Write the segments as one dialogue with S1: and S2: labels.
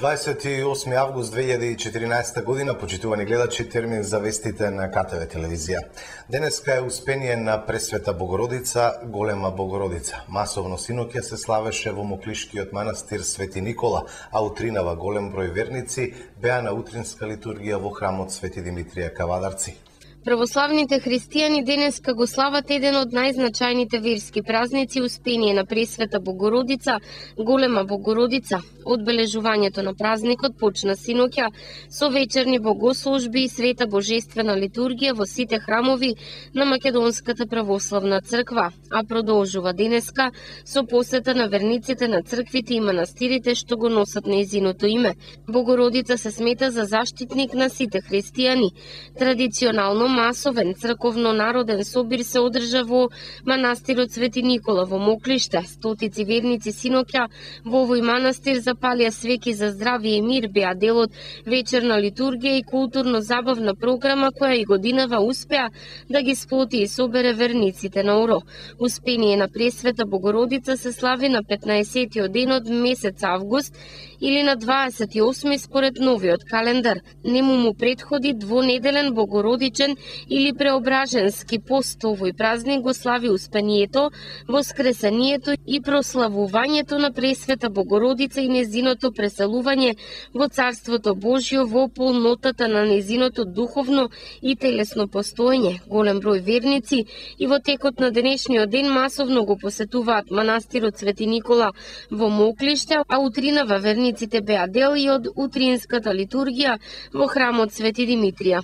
S1: 28 август 2014 година, почитувани гледачи, термин за вестите на КТВ телевизија. Денеска е успение на Пресвета Богородица, Голема Богородица. Масовно синоќа се славеше во Моклишкиот манастир Свети Никола, а утринава голем број верници беа на утринска литургија во храмот Свети Димитрија Кавадарци.
S2: Православните христијани денеска го слават еден од најзначајните верски празници, успение на Пресвета Богородица, Голема Богородица. Одбележувањето на празникот почна синоќа со вечерни богослужби и света божествена литургија во сите храмови на Македонската православна црква, а продолжува денеска со посета на верниците на црквите и манастирите што го носат нејзиното име. Богородица се смета за заштитник на сите христијани. Традиционално масовен црковно-народен собир се одржа во манастирот Свети Никола во Моклиште. Стотици верници синоќа во овој манастир запалија свеќи за здравје и мир, беа дел од вечерна литургија и културно-забавна програма која и годинава успеа да ги сплоти и собере верниците на УРО. Успение на Пресвета Богородица се слави на 15-тиот ден од месец август или на 28 според новиот календар. Нему му претходи двонеделен богородичен или преображенски пост. Овој празник го слави успението, воскресението и прославувањето на Пресвета Богородица и незиното преселување во Царството Божјо во полнотата на незиното духовно и телесно постоење. Голем број верници и во текот на денешниот ден масовно го посетуваат манастирот Свети Никола во Моклиште, а утринава верниците беа дел и од утринската литургија во храмот Свети Димитрија.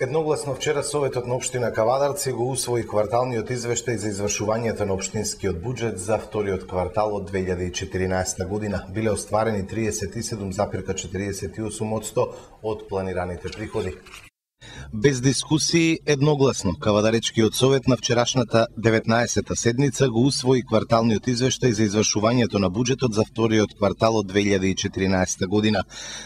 S1: Едногласно вчера Советот на општина Кавадарци го усвои кварталниот извештај за извршувањето на општинскиот буџет за вториот квартал од 2014 година. Биле остварени 37,48% од планираните приходи. Без дискусии, едногласно, Кавадаречкиот совет на вчерашната 19-та седница го усвои кварталниот извештај за извршувањето на буџетот за вториот квартал од 2014 година.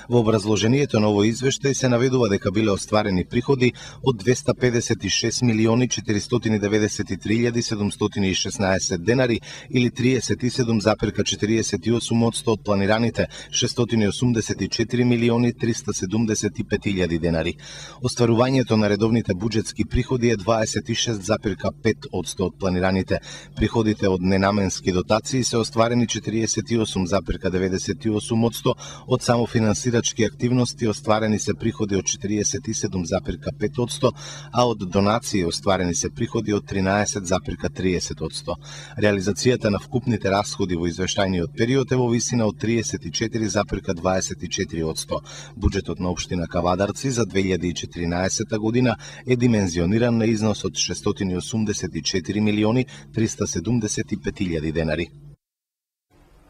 S1: Во образложението на овој извештај се наведува дека биле остварени приходи од 257.493.716 денари или 37,48% од планираните 684.375.000 денари. Остварувањето на редовните буџетски приходи е 26,5% од планираните. Приходите од ненаменски дотации се остварени 48,98%, од самофинансирачки активности остварени се приходи од 47,5%, а од донации остварени се приходи од 13,30%. Реализацијата на вкупните расходи во извештајниот период е во висина од 34,24%. Буџетот на општина Кавадарци за 2014 година е димензиониран на износ од 684.375.000 денари.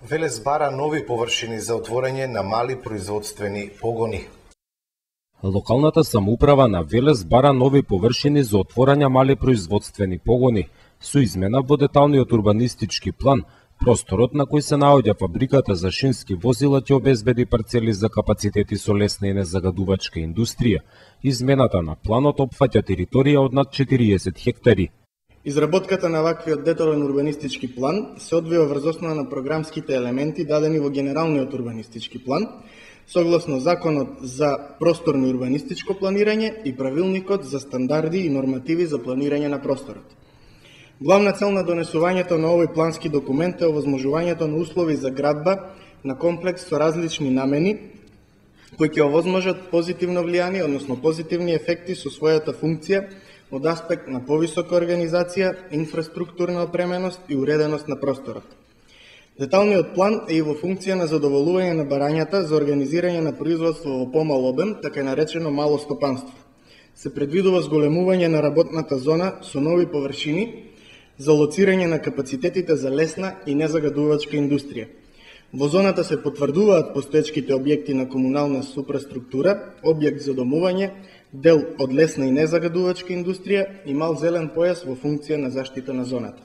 S1: Велес бара нови површини за отворање на мали производствени погони.
S3: Локалната самоуправа на Велес бара нови површини за отворање мали производствени погони. Со измена во деталниот урбанистички план, просторот на кој се наоѓа фабриката за шински возила ќе обезбеди парцели за капацитети со лесна и незагадувачка индустрија. Измената на планот опфаќа територија од над 40 хектари.
S4: Изработката на ваквиот детален урбанистички план се одвива врз основа на програмските елементи дадени во генералниот урбанистички план, согласно Законот за просторно урбанистичко планирање и Правилникот за стандарди и нормативи за планирање на просторот. Главна цел на донесувањето на овој плански документ е овозможувањето на услови за градба на комплекс со различни намени, кои ќе овозможат позитивно влијание, односно позитивни ефекти со својата функција од аспект на повисока организација, инфраструктурна опременост и уреденост на просторот. Деталниот план е и во функција на задоволување на барањата за организирање на производство во помал обем, така и наречено мало стопанство. Се предвидува зголемување на работната зона со нови површини за лоцирање на капацитетите за лесна и незагадувачка индустрија. Во зоната се потврдуваат постоечките објекти на комунална супраструктура, објект за домување, дел од лесна и незагадувачка индустрија и мал зелен појас во функција на заштита на зоната.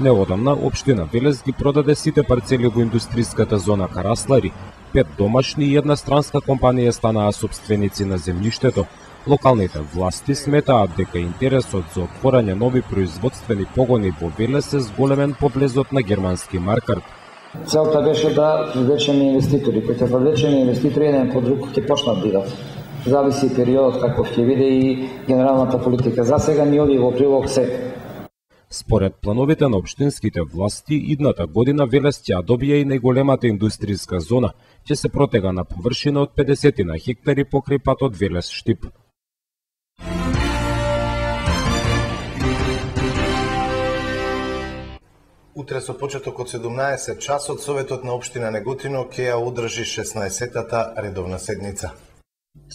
S3: Неодамна, општина Велес ги продаде сите парцели во индустријската зона Караслари. 5 домашни и една странска компанија станаа сопственици на земјиштето. Локалните власти сметаат дека интересот за отворање нови производствени погони во Велес е зголемен по влезот на германски Маркарт.
S5: Целта беше да привлечеме инвеститори. Кога ќе привлечеме инвеститори, еден по друг ќе почнат да идат. Зависи периодот каков ќе биде и генералната политика. За сега ни оди во прилог се.
S3: Според плановите на општинските власти, идната година Велес ќе добија и најголемата индустријска зона, ќе се протега на површина од 50 на хектари покрај патот Велес-Штип.
S1: Утре со почеток од 17 часот Советот на општина Неготино ќе ја одржи 16-та редовна седница.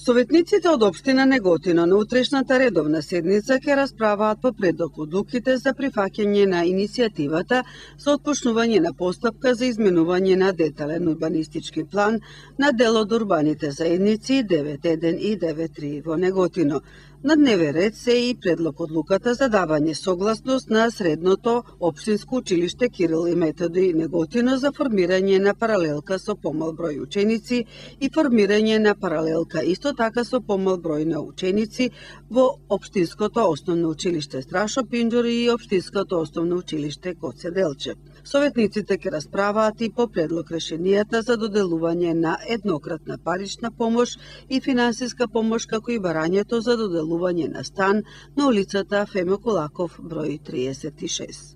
S6: Советниците од општина Неготино на утрешната редовна седница ќе расправаат по предлог одлуките за прифаќање на иницијативата за отпочнување на постапка за изменување на детален урбанистички план на дел од урбаните заедници 9.1 и 9.3 во Неготино. На дневен ред се и предлог одлуката за давање согласност на средното општинско училиште Кирил и Методи Неготино за формирање на паралелка со помал број ученици и формирање на паралелка исто така со помал број на ученици во општинското основно училиште Страшо Пинџур и општинското основно училиште Гоце Делчев. Советниците ќе расправаат и по предлог решенијата за доделување на еднократна парична помош и финансиска помош, како и барањето за доделување на стан на улицата Фемо Кулаков број 36.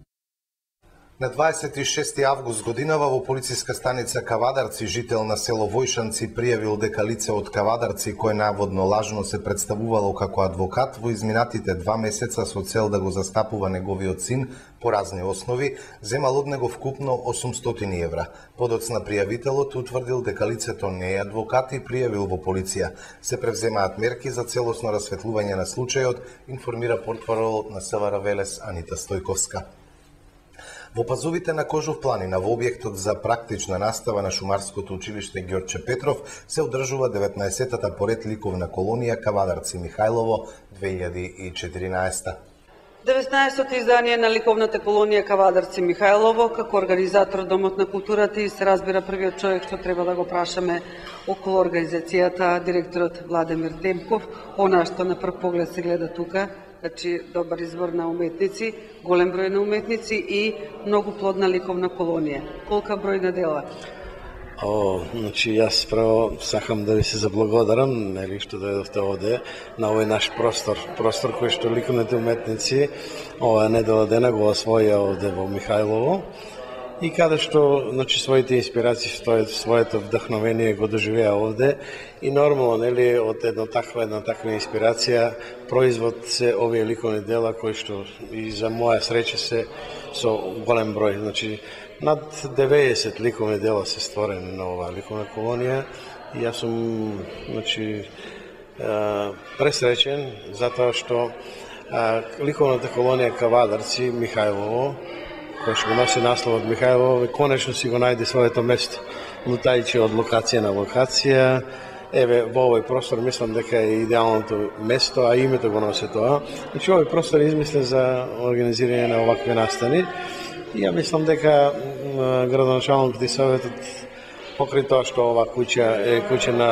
S1: На 26 август годинава во полициска станица Кавадарци жител на село Војшанци пријавил дека лице од Кавадарци кој наводно лажно се представувало како адвокат во изминатите 2 месеца со цел да го застапува неговиот син по разни основи, земал од него вкупно 800 евра. Подоцна пријавителот утврдил дека лицето не е адвокат и пријавил во полиција. Се превземаат мерки за целосно расветлување на случајот, информира портпаролот на СВР Велес Анита Стојковска. Во пазовите на Кожов планина, во објектот за практична настава на Шумарското училиште Ѓорче Петров, се одржува 19-та поред ликовна колонија Кавадарци Михајлово 2014.
S6: 19-то издание на ликовната колонија Кавадарци Михајлово, како организатор Домот на културата и се разбира првиот човек што треба да го прашаме околу организацијата, директорот Владимир Демков, она што на прв поглед се гледа тука, значи добар избор на уметници, голем број на уметници и многу плодна ликовна колонија. Колка број на дела?
S7: Значи јас право сакам да ви се заблагодарам, нели што дојдовте овде на овој наш простор кој што ликовните уметници оваа недела дена го освоја овде во Михајлово и каде што значи своите инспирации, своето вдохновение го доживеа овде и нормално нели од една таква инспирација производ се овие ликовни дела кои што и за моја среќа се со голем број, значи над 90 ликовни дела се створени на оваа ликовна колонија и јас сум значи пресреќен затоа што ликовната колонија Кавадарци Михајлово кој што го носи наслов од Михајлово, конечно си го најде своето место, лутајќи од локација на локација. Еве, во овој простор мислам дека е идеалното место, а името го носи тоа. Значи, овој простор е измислен за организирање на овакви настани. И ја мислам дека градоначалникот и советот, покрај тоа што ова куќа е куќа на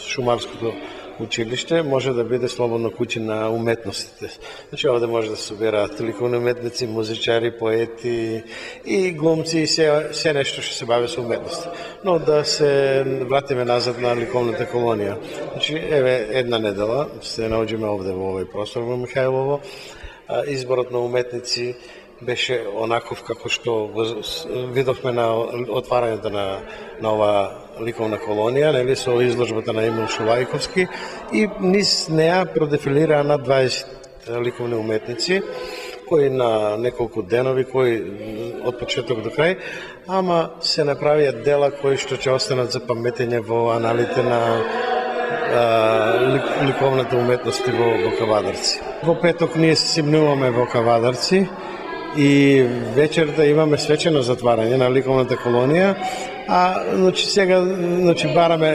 S7: Шумарското училиште, може да биде слободно куќа на уметностите. Значи, овде може да се собираат ликовни уметници, музичари, поети и глумци и се нешто што се бави со уметност. Но да се вратиме назад на ликовната колонија. Значи, еве, една недела се наоѓаме овде во овој простор во Михајлово. Изборот на уметници беше онаков како што го видовме на отварањето на ова ликовна колонија, нели со изложбата на Емил Шувајковски и низ неа продефилираа над 20 ликовни уметници кои на неколку денови, кои од почеток до крај, ама се направија дела кои што ќе останат за паметење во аналите на ликовната уметност во Кавадарци. Во петок ние се симнуваме во Кавадарци и вечерта имаме свечено затварање на ликовната колонија, а значи сега бараме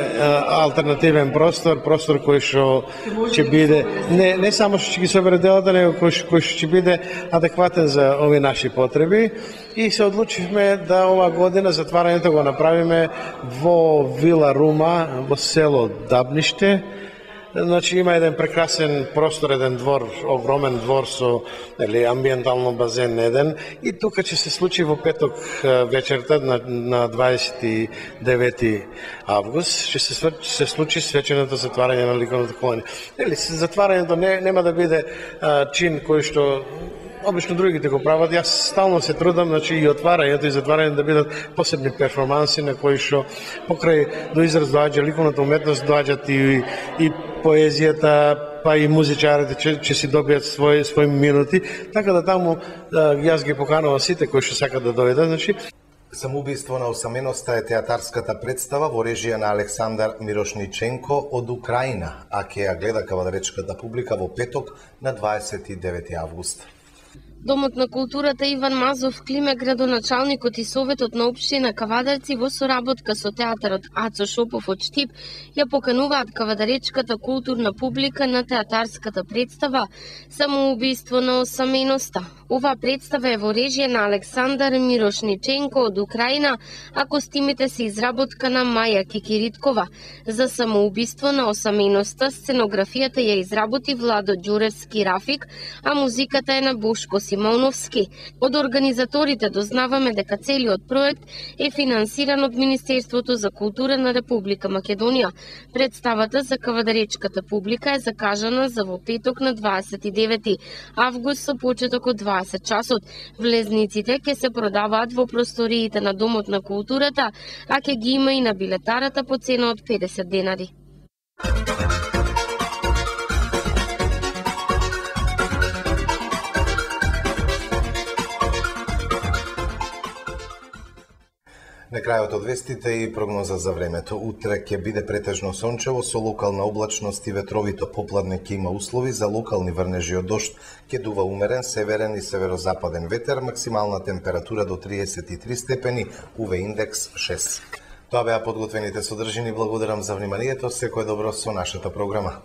S7: алтернативен простор кој што ќе биде не само што ќе ги собере делата, него кој што ќе биде адекватен за овие наши потреби и се одлучивме да ова година затварањето го направиме во Вила Рума во село Дабниште Значи има еден прекрасен простор, еден двор, огромен двор со амбиентално базен еден, и тука ќе се случи во петок вечерта на 29 август ќе се случи свеченото затварање на ликовното колоње. Затварањето нема да биде чин кој што обично другите го прават. Јас стално се трудам, значи и отварањето и затварањето да бидат посебни перформанси на кои што покрај до израз доаѓа ликовната уметност, доаѓат и поезијата, па и музичарите ќе си добијат своји минути, така да таму јас ги поканувам сите кои што сакат да дојдат. Значи
S1: Самоубиство на осаменоста е театарската представа во режија на Александар Мирошниченко од Украина, а ќе ја гледа кавадаречката публика во петок на 29 август.
S2: Домот на културата Иван Мазов Климе, градоначалникот и советот на општина Кавадарци во соработка со театарот Ацо Шопов од Штип ја покануваат кавадаречката културна публика на театарската представа Самоубиство на осаменоста. Оваа представа е во режија на Александар Мирошниченко од Украина, а костимите се изработка на Маја Кикириткова. За Самоубиство на осаменоста сценографијата ја изработи Владо Ѓуревски Рафик, а музиката е на Бошко Симоновски. Од организаторите дознаваме дека целиот проект е финансиран од Министерството за култура на Република Македонија. Представата за кавадаречката публика е закажана за во петок на 29 август со почеток од 20 часот. Влезниците ќе се продаваат во просториите на Домот на културата, а ќе ги има и на билетарата по цена од 50 денари.
S1: На крајот од вестите и прогноза за времето. Утре ќе биде претежно сончево со локална облачност и ветровито. Попладне ќе има услови за локални врнежи од дожд. Ќе дува умерен северен и северозападен ветер, максимална температура до 33 степени, УВ индекс 6. Тоа беа подготвените содржини. Благодарам за вниманието. Секое добро со нашата програма.